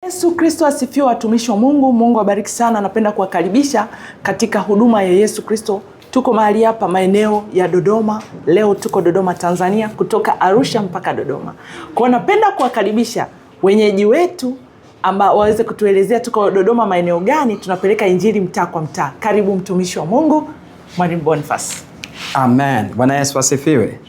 Yesu Kristo asifiwe, watumishi wa Mungu. Mungu awabariki sana. Napenda kuwakaribisha katika huduma ya Yesu Kristo. Tuko mahali hapa maeneo ya Dodoma. Leo tuko Dodoma, Tanzania, kutoka Arusha mpaka Dodoma. Kwa napenda kuwakaribisha wenyeji wetu ambao waweze kutuelezea tuko Dodoma maeneo gani, tunapeleka injili mtaa kwa mtaa. Karibu mtumishi wa Mungu, Mwalimu Boniface. Amen. Bwana Yesu asifiwe.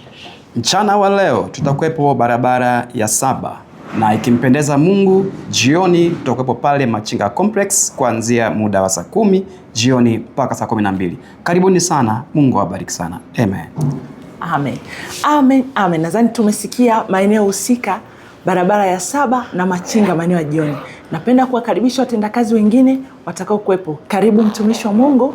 Mchana wa leo tutakuwepo barabara ya 7 na ikimpendeza Mungu jioni tutakuwepo pale Machinga Complex kuanzia muda wa saa 10 jioni mpaka saa 12. Karibuni sana. Mungu awabariki sana. Amen. Amen. Amen. Amen. Nadhani tumesikia maeneo husika, barabara ya 7 na Machinga maeneo ya jioni. Napenda kuwakaribisha watendakazi wengine watakao kuwepo. Karibu mtumishi wa Mungu.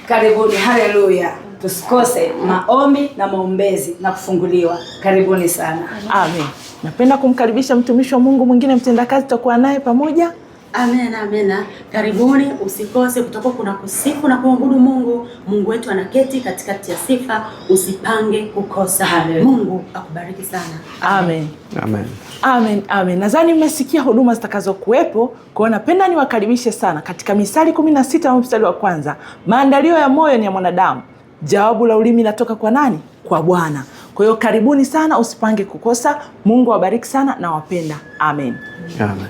Karibuni. Haleluya. Tusikose maombi na maombezi na kufunguliwa. Karibuni sana. Amen. Napenda kumkaribisha mtumishi wa Mungu mwingine mtendakazi, tutakuwa naye pamoja. Amen, amen. Karibuni, usikose, kutakuwa kuna kusifu na kuabudu Mungu. Mungu wetu anaketi katikati ya sifa, usipange kukosa. Mungu akubariki sana. Amen. Amen. Amen. Amen. Nadhani mmesikia huduma zitakazokuwepo, kwa napenda niwakaribishe sana katika Misali 16 na mstari wa 1. Maandalio ya moyo ni ya mwanadamu, jawabu la ulimi natoka kwa nani? Kwa Bwana. Kwa hiyo karibuni sana, usipange kukosa. Mungu awabariki sana na wapenda. Amen. Amen.